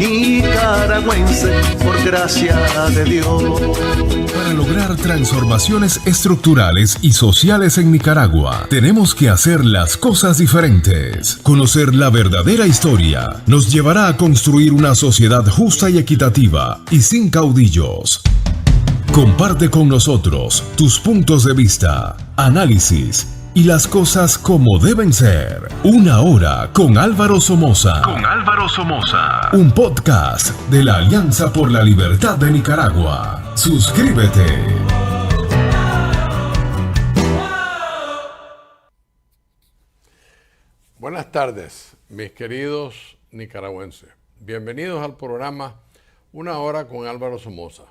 nicaragüense, por gracia de Dios. Para lograr transformaciones estructurales y sociales en Nicaragua, tenemos que hacer las cosas diferentes. Conocer la verdadera historia nos llevará a construir una sociedad justa y equitativa y sin caudillos. Comparte con nosotros tus puntos de vista, análisis y las cosas como deben ser. Una hora con Álvaro Somoza. Un podcast de la Alianza por la Libertad de Nicaragua. Suscríbete. Buenas tardes, mis queridos nicaragüenses. Bienvenidos al programa Una hora con Álvaro Somoza.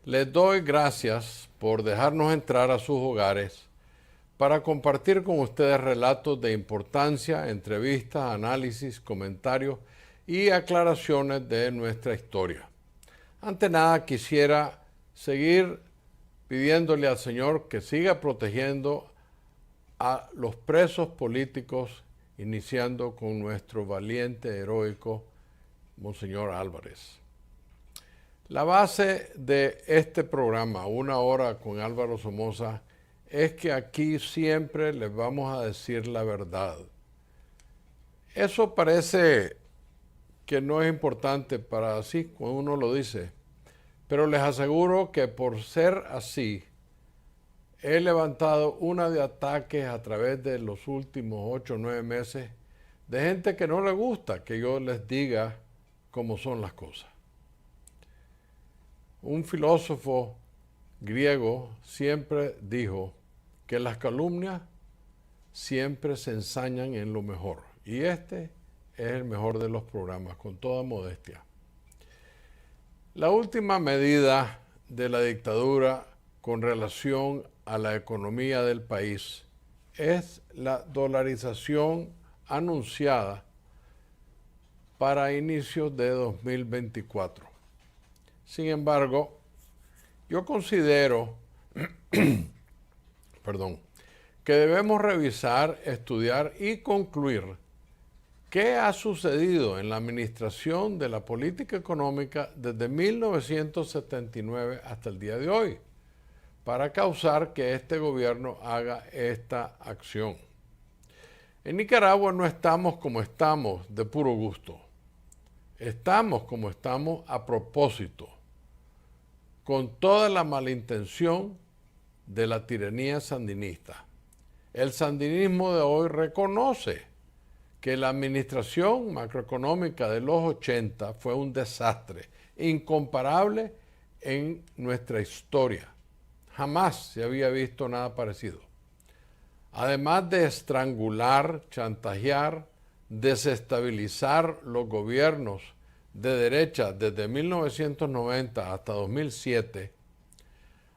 Les doy gracias por dejarnos entrar a sus hogares para compartir con ustedes relatos de importancia, entrevistas, análisis, comentarios y aclaraciones de nuestra historia. Ante nada, quisiera seguir pidiéndole al Señor que siga protegiendo a los presos políticos, iniciando con nuestro valiente, heroico Monseñor Álvarez. La base de este programa, Una hora con Álvaro Somoza, es que aquí siempre les vamos a decir la verdad. Eso parece que no es importante para así, cuando uno lo dice, pero les aseguro que por ser así, he levantado una de ataques a través de los últimos 8 o 9 meses de gente que no le gusta que yo les diga cómo son las cosas. Un filósofo griego siempre dijo que las calumnias siempre se ensañan en lo mejor. Y este es el mejor de los programas, con toda modestia. La última medida de la dictadura con relación a la economía del país es la dolarización anunciada para inicios de 2024. Sin embargo, yo considero que debemos revisar, estudiar y concluir qué ha sucedido en la administración de la política económica desde 1979 hasta el día de hoy para causar que este gobierno haga esta acción. En Nicaragua no estamos como estamos de puro gusto. Estamos como estamos a propósito, con toda la malintención de la tiranía sandinista. El sandinismo de hoy reconoce que la administración macroeconómica de los 80 fue un desastre incomparable en nuestra historia. Jamás se había visto nada parecido. Además de estrangular, chantajear, desestabilizar los gobiernos de derecha desde 1990 hasta 2007,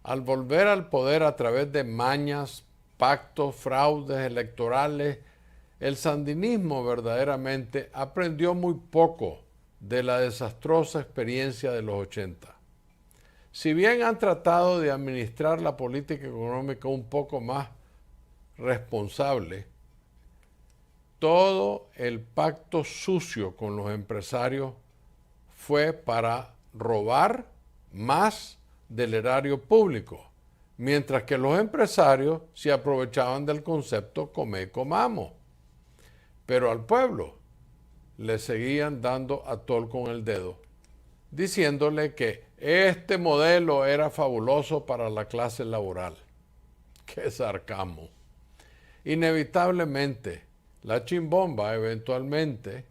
al volver al poder a través de mañas, pactos, fraudes electorales, el sandinismo verdaderamente aprendió muy poco de la desastrosa experiencia de los 80. Si bien han tratado de administrar la política económica un poco más responsable, todo el pacto sucio con los empresarios fue para robar más del erario público, mientras que los empresarios se aprovechaban del concepto come y comamos. Pero al pueblo le seguían dando atol con el dedo, diciéndole que este modelo era fabuloso para la clase laboral. ¡Qué sarcasmo! Inevitablemente, la chimbomba eventualmente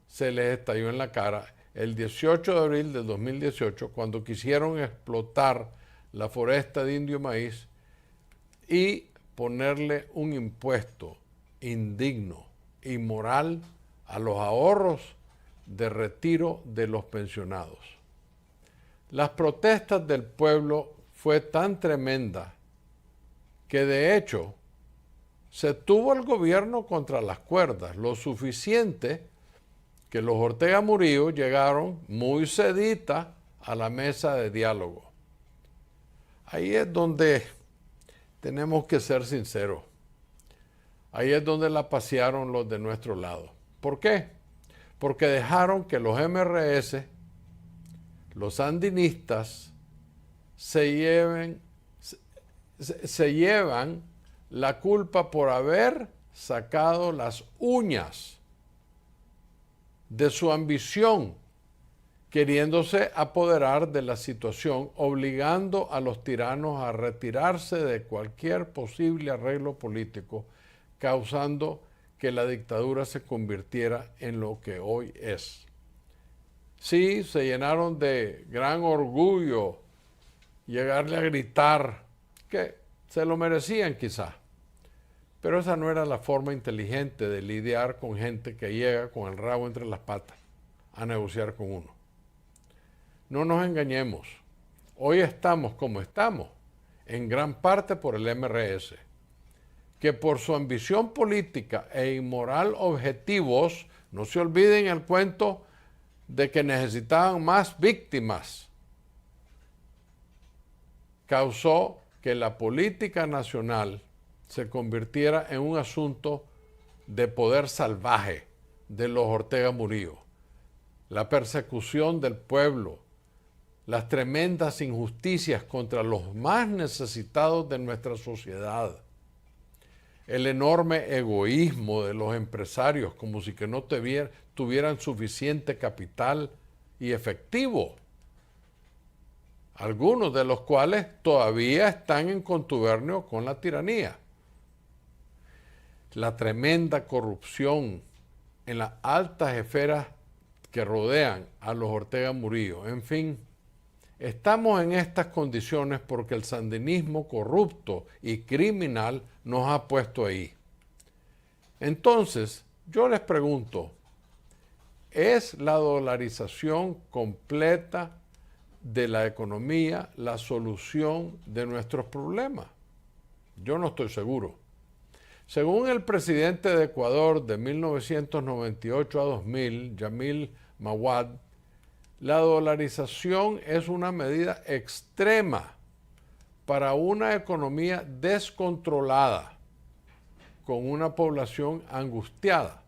se les estalló en la cara el 18 de abril del 2018, cuando quisieron explotar la foresta de indio maíz y ponerle un impuesto indigno, inmoral, a los ahorros de retiro de los pensionados. Las protestas del pueblo fue tan tremenda que de hecho se tuvo el gobierno contra las cuerdas, lo suficiente que los Ortega Murillo llegaron muy seditas a la mesa de diálogo. Ahí es donde tenemos que ser sinceros. Ahí es donde la pasearon los de nuestro lado. ¿Por qué? porque dejaron que los MRS, los sandinistas, se llevan la culpa por haber sacado las uñas de su ambición, queriéndose apoderar de la situación, obligando a los tiranos a retirarse de cualquier posible arreglo político, causando que la dictadura se convirtiera en lo que hoy es. Sí, se llenaron de gran orgullo, llegarle a gritar, que se lo merecían quizá, pero esa no era la forma inteligente de lidiar con gente que llega con el rabo entre las patas a negociar con uno. No nos engañemos, hoy estamos como estamos, en gran parte por el MRS, que por su ambición política e inmoral objetivos, no se olviden el cuento de que necesitaban más víctimas, causó que la política nacional se convirtiera en un asunto de poder salvaje de los Ortega Murillo, la persecución del pueblo, las tremendas injusticias contra los más necesitados de nuestra sociedad, el enorme egoísmo de los empresarios como si que no tuvieran suficiente capital y efectivo, algunos de los cuales todavía están en contubernio con la tiranía. La tremenda corrupción en las altas esferas que rodean a los Ortega Murillo. En fin, estamos en estas condiciones porque el sandinismo corrupto y criminal nos ha puesto ahí. Entonces, yo les pregunto, ¿es la dolarización completa de la economía la solución de nuestros problemas? Yo no estoy seguro. Según el presidente de Ecuador de 1998 a 2000, Yamil Mahuad, la dolarización es una medida extrema para una economía descontrolada, con una población angustiada,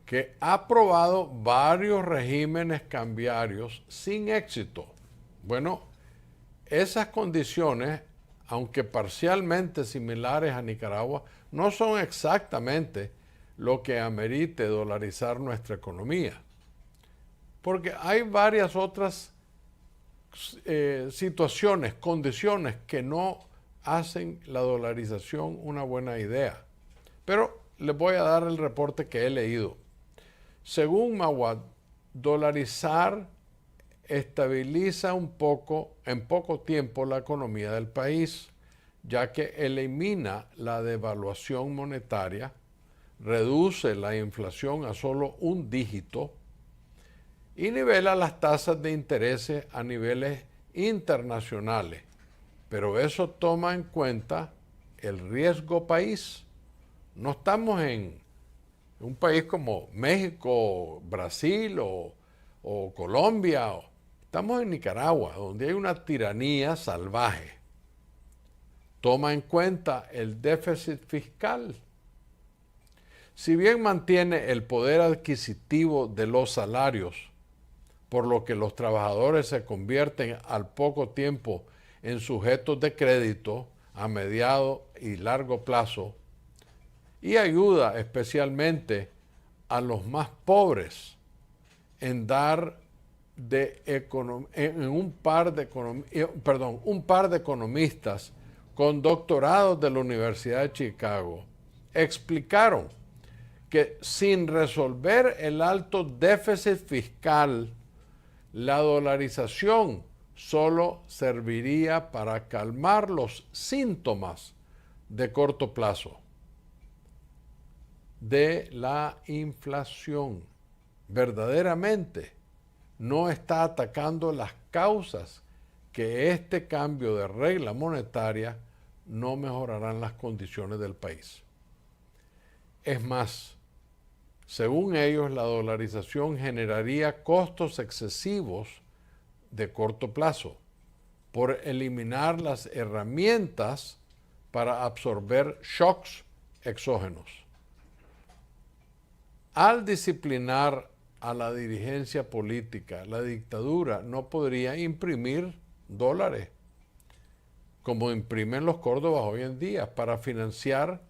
que ha probado varios regímenes cambiarios sin éxito. Bueno, esas condiciones, aunque parcialmente similares a Nicaragua, no son exactamente lo que amerite dolarizar nuestra economía. Porque hay varias otras situaciones, condiciones que no hacen la dolarización una buena idea. Pero les voy a dar el reporte que he leído. Según Mahuad, dolarizar estabiliza en poco tiempo la economía del país, ya que elimina la devaluación monetaria, reduce la inflación a solo un dígito y nivela las tasas de interés a niveles internacionales. Pero eso toma en cuenta el riesgo país. No estamos en un país como México, Brasil o Colombia. Estamos en Nicaragua, donde hay una tiranía salvaje. Toma en cuenta el déficit fiscal. Si bien mantiene el poder adquisitivo de los salarios, por lo que los trabajadores se convierten al poco tiempo en sujetos de crédito a mediano y largo plazo, y ayuda especialmente a los más pobres en dar un par de economistas con doctorados de la Universidad de Chicago explicaron que sin resolver el alto déficit fiscal, la dolarización solo serviría para calmar los síntomas de corto plazo de la inflación. Verdaderamente no está atacando las causas que este cambio de regla monetaria no mejorarán las condiciones del país. Es más, según ellos, la dolarización generaría costos excesivos de corto plazo por eliminar las herramientas para absorber shocks exógenos. Al disciplinar a la dirigencia política, la dictadura no podría imprimir dólares, como imprimen los córdobas hoy en día, para financiar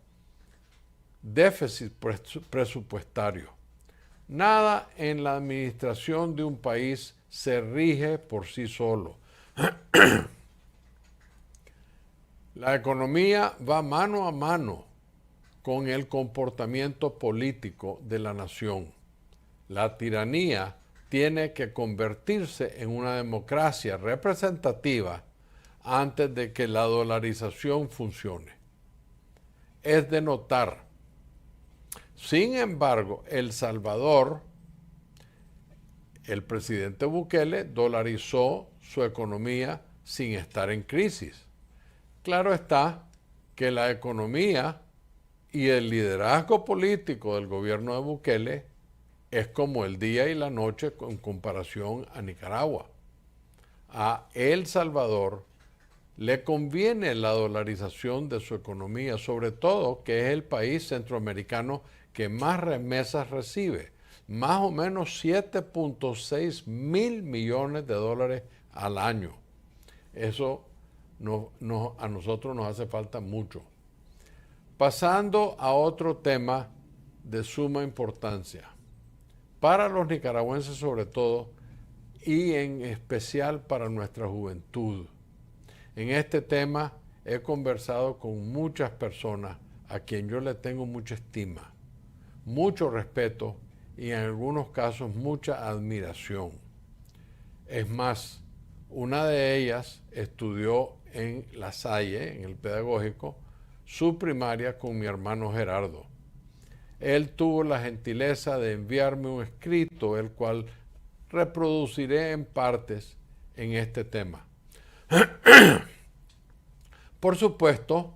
déficit presupuestario. Nada en la administración de un país se rige por sí solo. La economía va mano a mano con el comportamiento político de la nación. La tiranía tiene que convertirse en una democracia representativa antes de que la dolarización funcione. Es de notar. Sin embargo, El Salvador, el presidente Bukele dolarizó su economía sin estar en crisis. Claro está que la economía y el liderazgo político del gobierno de Bukele es como el día y la noche en comparación a Nicaragua. A El Salvador le conviene la dolarización de su economía, sobre todo que es el país centroamericano que más remesas recibe, más o menos 7.6 mil millones de dólares al año. Eso a nosotros nos hace falta mucho. Pasando a otro tema de suma importancia, para los nicaragüenses sobre todo, y en especial para nuestra juventud. En este tema he conversado con muchas personas a quien yo le tengo mucha estima, mucho respeto y en algunos casos mucha admiración. Es más, una de ellas estudió en La Salle, en el pedagógico, su primaria con mi hermano Gerardo. Él tuvo la gentileza de enviarme un escrito, el cual reproduciré en partes en este tema. Por supuesto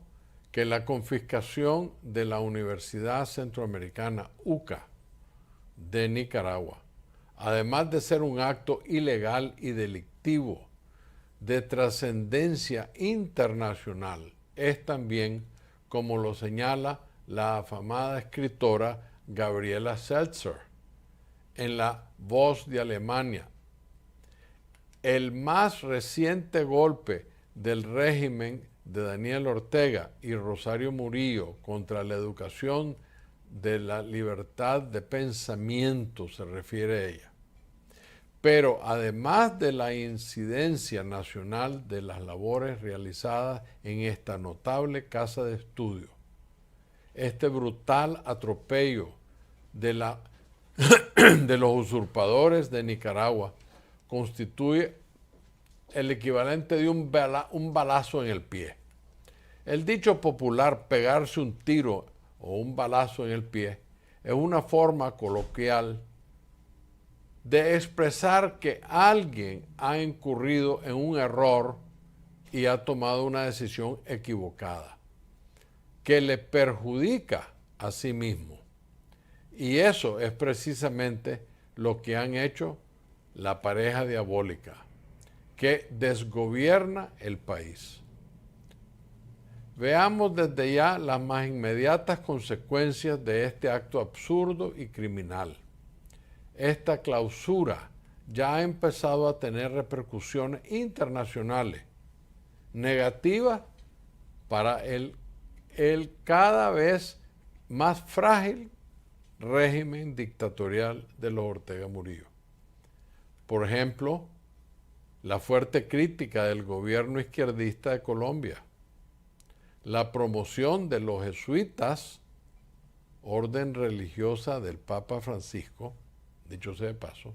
que la confiscación de la Universidad Centroamericana, UCA, de Nicaragua, además de ser un acto ilegal y delictivo de trascendencia internacional, es también, como lo señala la afamada escritora Gabriela Seltzer en La Voz de Alemania, el más reciente golpe del régimen de Daniel Ortega y Rosario Murillo contra la educación de la libertad de pensamiento, se refiere a ella. Pero además de la incidencia nacional de las labores realizadas en esta notable casa de estudio, este brutal atropello de los usurpadores de Nicaragua constituye el equivalente de un balazo en el pie. El dicho popular pegarse un tiro o un balazo en el pie es una forma coloquial de expresar que alguien ha incurrido en un error y ha tomado una decisión equivocada, que le perjudica a sí mismo. Y eso es precisamente lo que han hecho la pareja diabólica, que desgobierna el país. Veamos desde ya las más inmediatas consecuencias de este acto absurdo y criminal. Esta clausura ya ha empezado a tener repercusiones internacionales negativas para el cada vez más frágil régimen dictatorial de los Ortega Murillo. Por ejemplo, la fuerte crítica del gobierno izquierdista de Colombia, la promoción de los jesuitas, orden religiosa del Papa Francisco, dicho sea de paso,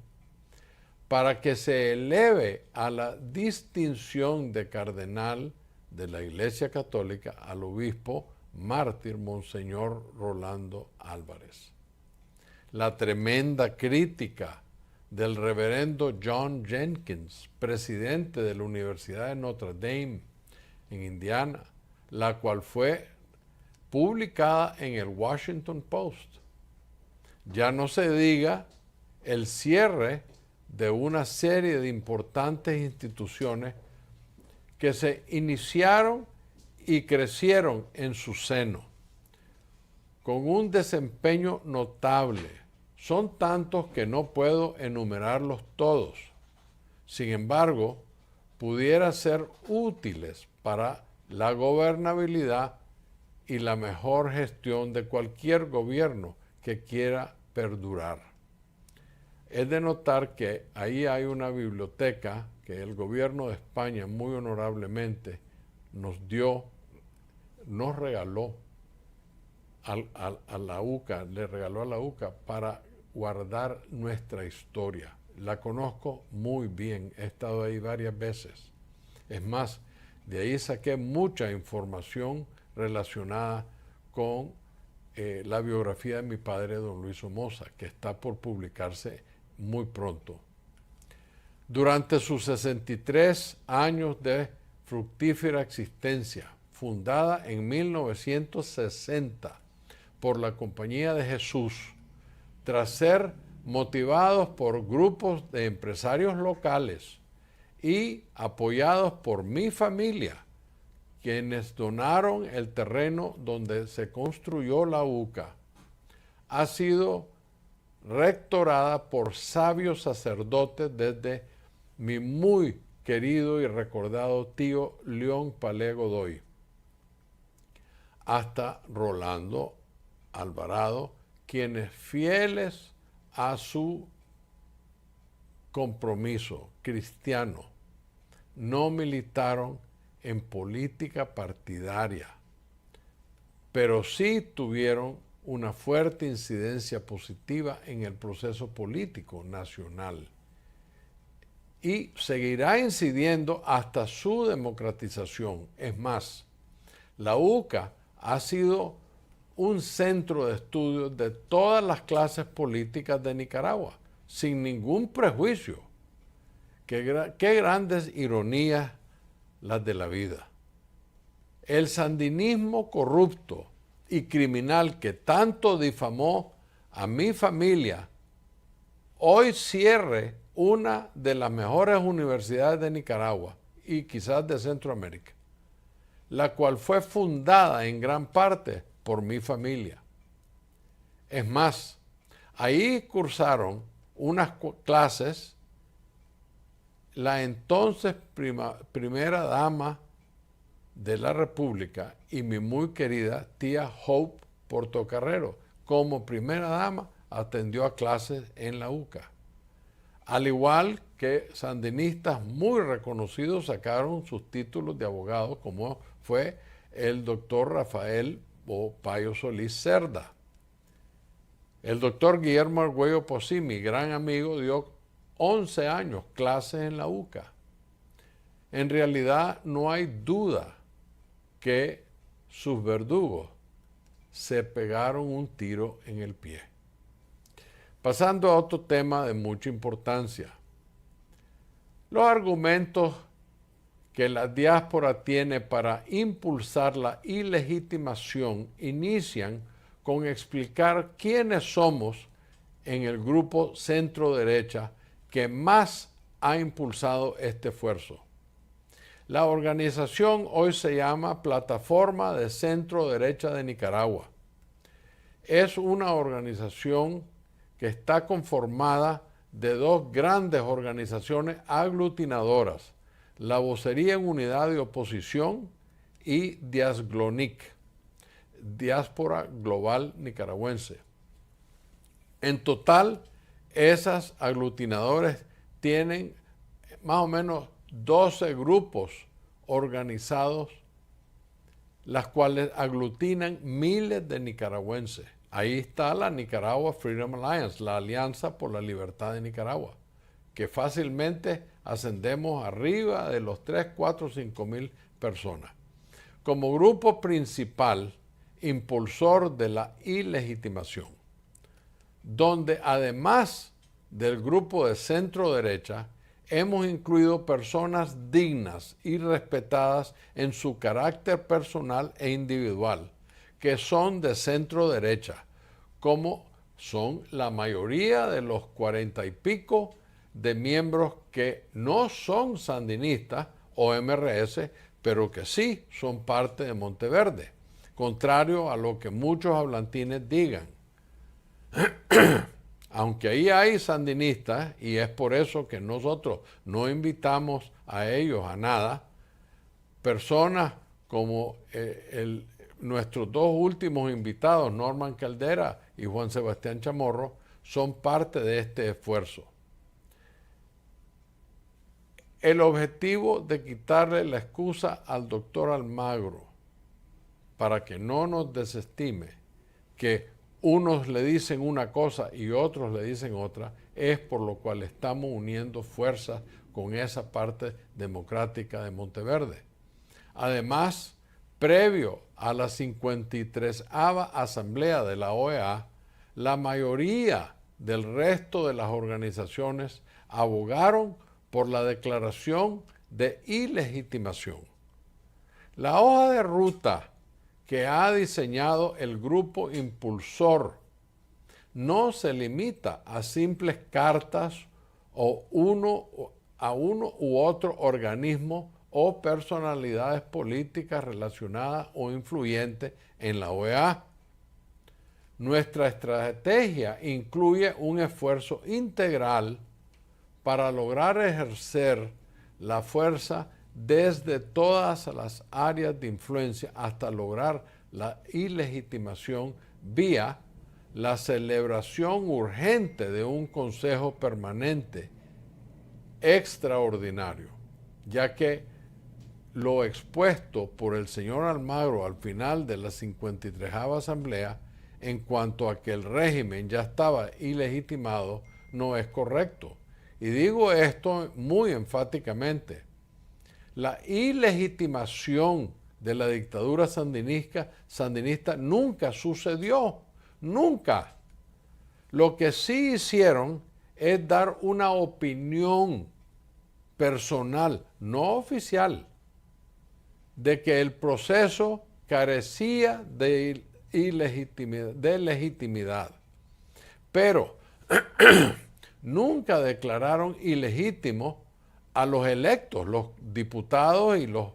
para que se eleve a la distinción de cardenal de la Iglesia Católica al obispo mártir Monseñor Rolando Álvarez. La tremenda crítica del reverendo John Jenkins, presidente de la Universidad de Notre Dame en Indiana, la cual fue publicada en el Washington Post. Ya no se diga el cierre de una serie de importantes instituciones que se iniciaron y crecieron en su seno, con un desempeño notable Son tantos que no puedo enumerarlos todos. Sin embargo, pudiera ser útiles para la gobernabilidad y la mejor gestión de cualquier gobierno que quiera perdurar. Es de notar que ahí hay una biblioteca que el gobierno de España muy honorablemente nos regaló a la UCA, le regaló a la UCA para guardar nuestra historia. La conozco muy bien, he estado ahí varias veces. Es más, de ahí saqué mucha información relacionada con la biografía de mi padre, don Luis Somoza, que está por publicarse muy pronto. Durante sus 63 años de fructífera existencia, fundada en 1960 por la Compañía de Jesús, tras ser motivados por grupos de empresarios locales y apoyados por mi familia, quienes donaron el terreno donde se construyó la UCA, ha sido rectorada por sabios sacerdotes desde mi muy querido y recordado tío León Palé Godoy hasta Rolando Alvarado, quienes fieles a su compromiso cristiano no militaron en política partidaria, pero sí tuvieron una fuerte incidencia positiva en el proceso político nacional y seguirá incidiendo hasta su democratización. Es más, la UCA ha sido un centro de estudio de todas las clases políticas de Nicaragua, sin ningún prejuicio. Qué grandes ironías las de la vida. El sandinismo corrupto y criminal que tanto difamó a mi familia, hoy cierre una de las mejores universidades de Nicaragua y quizás de Centroamérica, la cual fue fundada en gran parte por mi familia. Es más, ahí cursaron unas clases la entonces primera dama de la República y mi muy querida tía Hope Portocarrero. Como primera dama atendió a clases en la UCA. Al igual que sandinistas muy reconocidos sacaron sus títulos de abogado, como fue el doctor Rafael Payo Solís Cerda. El doctor Guillermo Argüello Posí, mi gran amigo, dio 11 años clases en la UCA. En realidad no hay duda que sus verdugos se pegaron un tiro en el pie. Pasando a otro tema de mucha importancia. Los argumentos que la diáspora tiene para impulsar la ilegitimación inician con explicar quiénes somos en el grupo centro-derecha que más ha impulsado este esfuerzo. La organización hoy se llama Plataforma de Centro-Derecha de Nicaragua. Es una organización que está conformada de dos grandes organizaciones aglutinadoras, la Vocería en Unidad de Oposición y Diasglonic, Diáspora Global Nicaragüense. En total, esas aglutinadores tienen más o menos 12 grupos organizados, las cuales aglutinan miles de nicaragüenses. Ahí está la Nicaragua Freedom Alliance, la Alianza por la Libertad de Nicaragua, que fácilmente ascendemos arriba de los 3, 4, 5 mil personas. Como grupo principal, impulsor de la ilegitimación, donde además del grupo de centro-derecha, hemos incluido personas dignas y respetadas en su carácter personal e individual, que son de centro-derecha, como son la mayoría de los 40 y pico de miembros que no son sandinistas o MRS, pero que sí son parte de Monteverde, contrario a lo que muchos hablantines digan. aunque ahí hay sandinistas, y es por eso que nosotros no invitamos a ellos a nada, personas como nuestros dos últimos invitados, Norman Caldera y Juan Sebastián Chamorro, son parte de este esfuerzo. El objetivo de quitarle la excusa al doctor Almagro para que no nos desestime que unos le dicen una cosa y otros le dicen otra, es por lo cual estamos uniendo fuerzas con esa parte democrática de Monteverde. Además, previo a la 53ª Asamblea de la OEA, la mayoría del resto de las organizaciones abogaron por la declaración de ilegitimación. La hoja de ruta que ha diseñado el grupo impulsor no se limita a simples cartas o a uno u otro organismo o personalidades políticas relacionadas o influyentes en la OEA. Nuestra estrategia incluye un esfuerzo integral para lograr ejercer la fuerza desde todas las áreas de influencia hasta lograr la ilegitimación vía la celebración urgente de un Consejo Permanente extraordinario, ya que lo expuesto por el señor Almagro al final de la 53ª Asamblea en cuanto a que el régimen ya estaba ilegitimado no es correcto. Y digo esto muy enfáticamente. La ilegitimación de la dictadura sandinista nunca sucedió, nunca. Lo que sí hicieron es dar una opinión personal, no oficial, de que el proceso carecía de legitimidad. Pero nunca declararon ilegítimos a los electos, los diputados y los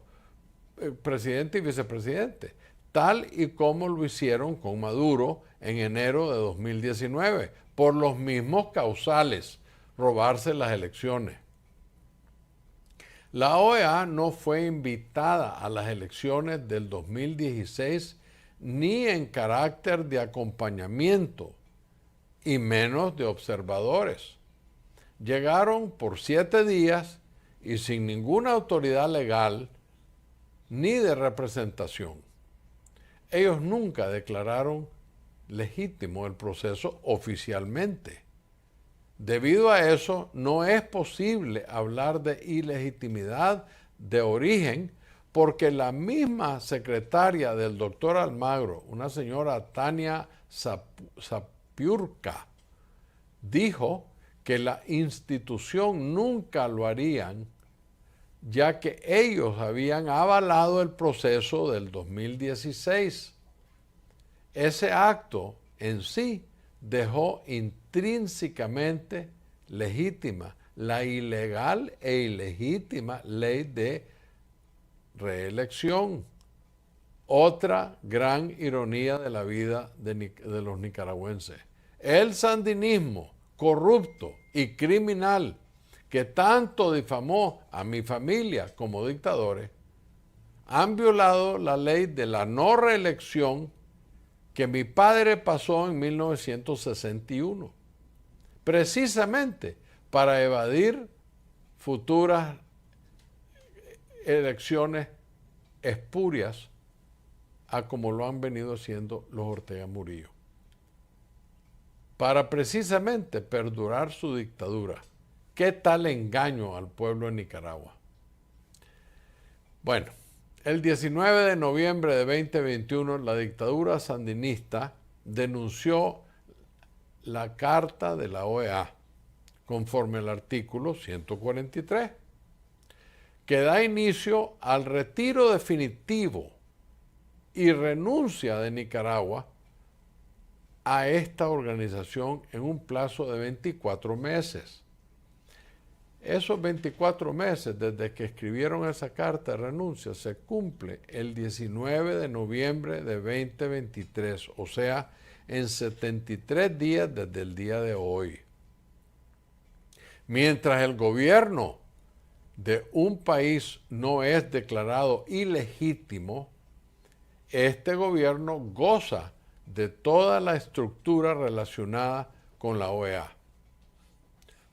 presidentes y vicepresidentes, tal y como lo hicieron con Maduro en enero de 2019, por los mismos causales, robarse las elecciones. La OEA no fue invitada a las elecciones del 2016 ni en carácter de acompañamiento, y menos de observadores. Llegaron por 7 días y sin ninguna autoridad legal ni de representación. Ellos nunca declararon legítimo el proceso oficialmente. Debido a eso, no es posible hablar de ilegitimidad de origen porque la misma secretaria del doctor Almagro, una señora Tania Sapiurka, dijo que la institución nunca lo harían, ya que ellos habían avalado el proceso del 2016. Ese acto en sí dejó intrínsecamente legítima la ilegal e ilegítima ley de reelección. Otra gran ironía de la vida de los nicaragüenses. El sandinismo corrupto y criminal que tanto difamó a mi familia como dictadores, han violado la ley de la no reelección que mi padre pasó en 1961, precisamente para evadir futuras elecciones espurias a como lo han venido haciendo los Ortega Murillo, para precisamente perdurar su dictadura. ¿Qué tal engaño al pueblo de Nicaragua? Bueno, el 19 de noviembre de 2021, la dictadura sandinista denunció la Carta de la OEA, conforme al artículo 143, que da inicio al retiro definitivo y renuncia de Nicaragua a esta organización en un plazo de 24 meses. Esos 24 meses desde que escribieron esa carta de renuncia se cumple el 19 de noviembre de 2023, o sea, en 73 días desde el día de hoy. Mientras el gobierno de un país no es declarado ilegítimo, este gobierno goza de toda la estructura relacionada con la OEA,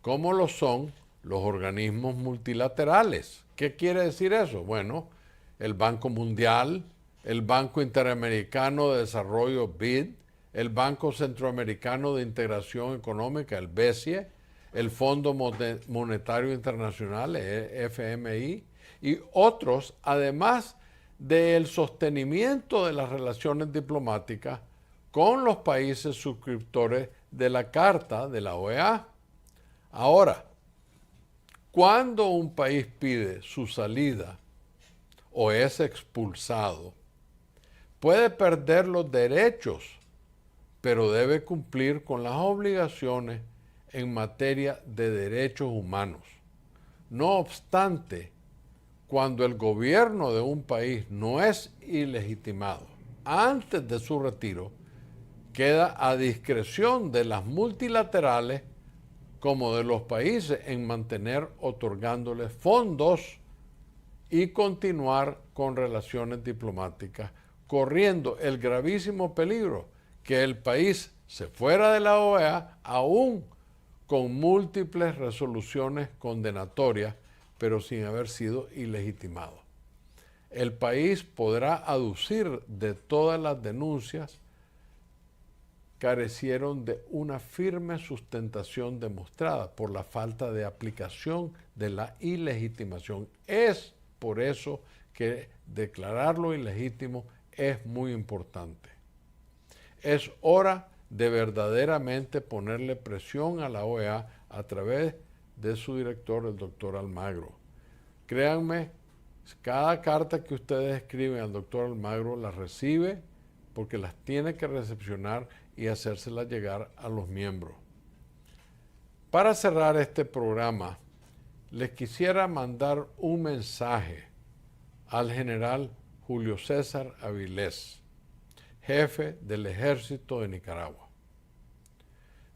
como lo son los organismos multilaterales. ¿Qué quiere decir eso? Bueno, el Banco Mundial, el Banco Interamericano de Desarrollo BID, el Banco Centroamericano de Integración Económica, el BESIE, el Fondo Monetario Internacional, el FMI, y otros, además del sostenimiento de las relaciones diplomáticas con los países suscriptores de la Carta de la OEA. Ahora, cuando un país pide su salida o es expulsado, puede perder los derechos, pero debe cumplir con las obligaciones en materia de derechos humanos. No obstante, cuando el gobierno de un país no es ilegitimado antes de su retiro, queda a discreción de las multilaterales como de los países en mantener otorgándoles fondos y continuar con relaciones diplomáticas, corriendo el gravísimo peligro que el país se fuera de la OEA aún con múltiples resoluciones condenatorias, pero sin haber sido ilegitimado. El país podrá aducir de todas las denuncias carecieron de una firme sustentación demostrada por la falta de aplicación de la ilegitimación. Es por eso que declararlo ilegítimo es muy importante. Es hora de verdaderamente ponerle presión a la OEA a través de su director, el doctor Almagro. Créanme, cada carta que ustedes escriben al doctor Almagro la recibe porque las tiene que recepcionar y hacérselas llegar a los miembros. Para cerrar este programa, les quisiera mandar un mensaje al general Julio César Avilés, jefe del Ejército de Nicaragua.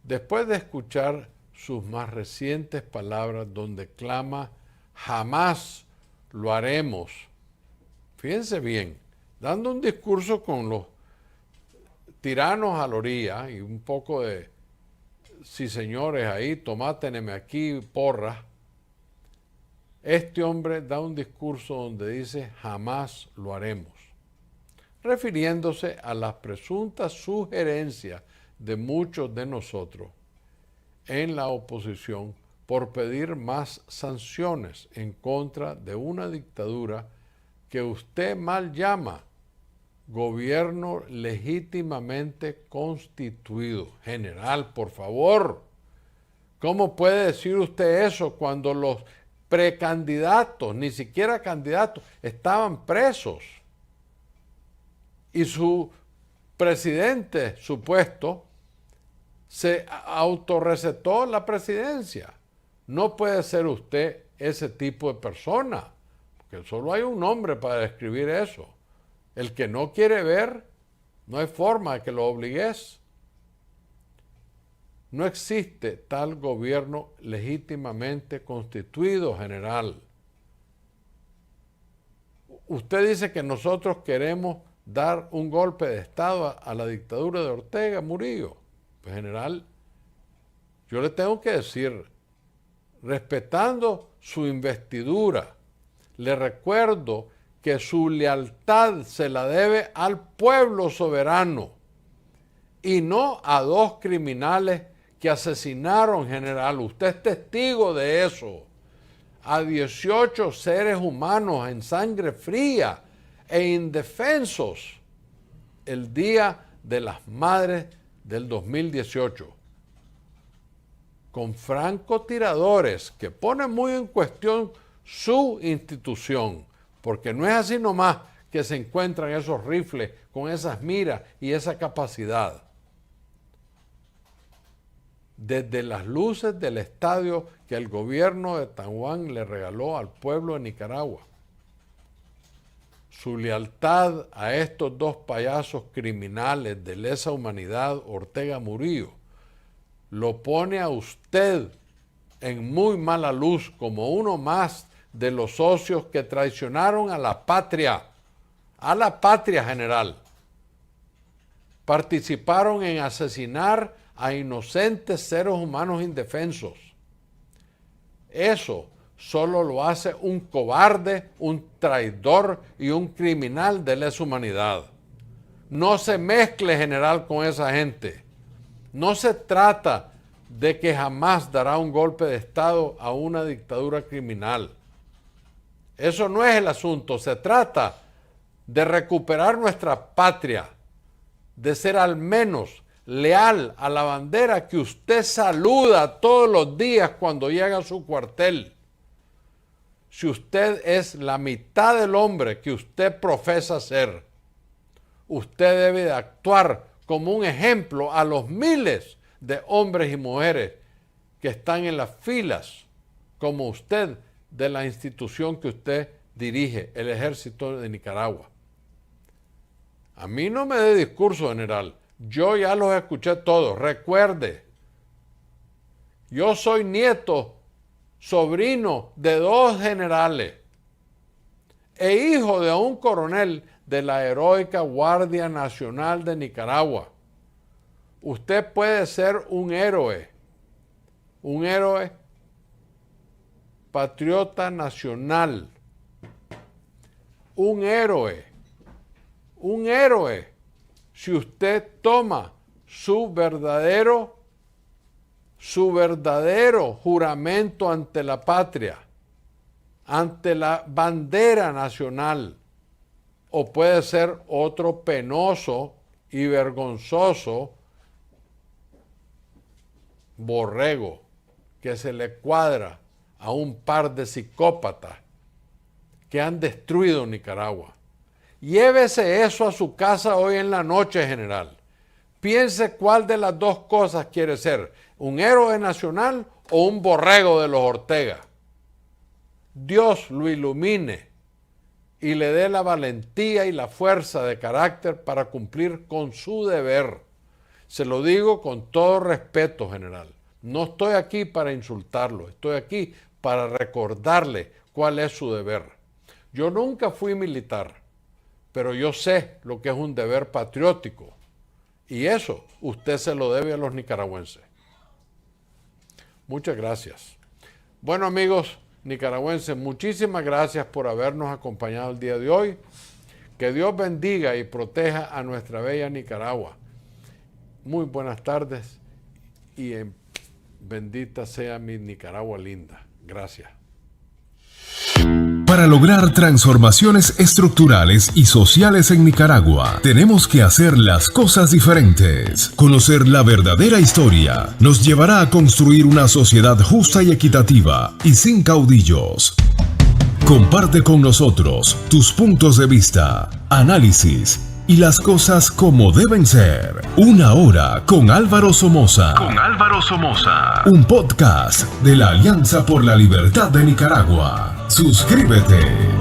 Después de escuchar sus más recientes palabras donde clama jamás lo haremos, fíjense bien, dando un discurso con los tiranos a la orilla y un poco de sí señores ahí, tomátenme aquí, porra. Este hombre da un discurso donde dice jamás lo haremos, refiriéndose a las presuntas sugerencias de muchos de nosotros en la oposición por pedir más sanciones en contra de una dictadura que usted mal llama gobierno legítimamente constituido. General, por favor, ¿cómo puede decir usted eso cuando los precandidatos, ni siquiera candidatos, estaban presos? Y su presidente supuesto se autorrecetó la presidencia. No puede ser usted ese tipo de persona, porque solo hay un nombre para describir eso. El que no quiere ver, no hay forma de que lo obligues. No existe tal gobierno legítimamente constituido, general. Usted dice que nosotros queremos dar un golpe de Estado a la dictadura de Ortega Murillo. Pues, general, yo le tengo que decir, respetando su investidura, le recuerdo que su lealtad se la debe al pueblo soberano y no a dos criminales que asesinaron, general, usted es testigo de eso, a 18 seres humanos en sangre fría e indefensos el Día de las Madres del 2018, con francotiradores que ponen muy en cuestión su institución, porque no es así nomás que se encuentran esos rifles con esas miras y esa capacidad. Desde las luces del estadio que el gobierno de Taiwán le regaló al pueblo de Nicaragua, su lealtad a estos dos payasos criminales de lesa humanidad, Ortega Murillo, lo pone a usted en muy mala luz como uno más de los socios que traicionaron a la patria general. Participaron en asesinar a inocentes seres humanos indefensos. Eso solo lo hace un cobarde, un traidor y un criminal de lesa humanidad. No se mezcle, general, con esa gente. No se trata de que jamás dará un golpe de Estado a una dictadura criminal. Eso no es el asunto. Se trata de recuperar nuestra patria, de ser al menos leal a la bandera que usted saluda todos los días cuando llega a su cuartel. Si usted es la mitad del hombre que usted profesa ser, usted debe de actuar como un ejemplo a los miles de hombres y mujeres que están en las filas, como usted, de la institución que usted dirige, el Ejército de Nicaragua. A mí no me dé discurso, general. Yo ya los escuché todos. Recuerde, yo soy nieto, sobrino de 2 generales e hijo de un coronel de la heroica Guardia Nacional de Nicaragua. Usted puede ser un héroe patriota nacional, un héroe, si usted toma su verdadero juramento ante la patria, ante la bandera nacional, o puede ser otro penoso y vergonzoso borrego que se le cuadra a un par de psicópatas que han destruido Nicaragua. Llévese eso a su casa hoy en la noche, general. Piense cuál de las dos cosas quiere ser, un héroe nacional o un borrego de los Ortega. Dios lo ilumine y le dé la valentía y la fuerza de carácter para cumplir con su deber. Se lo digo con todo respeto, general. No estoy aquí para insultarlo, estoy aquí para recordarle cuál es su deber. Yo nunca fui militar, pero yo sé lo que es un deber patriótico. Y eso usted se lo debe a los nicaragüenses. Muchas gracias. Bueno, amigos nicaragüenses, muchísimas gracias por habernos acompañado el día de hoy. Que Dios bendiga y proteja a nuestra bella Nicaragua. Muy buenas tardes y bendita sea mi Nicaragua linda. Gracias. Para lograr transformaciones estructurales y sociales en Nicaragua, tenemos que hacer las cosas diferentes. Conocer la verdadera historia nos llevará a construir una sociedad justa y equitativa y sin caudillos. Comparte con nosotros tus puntos de vista, análisis y las cosas como deben ser. Una hora con Álvaro Somoza. Un podcast de la Alianza por la Libertad de Nicaragua. Suscríbete.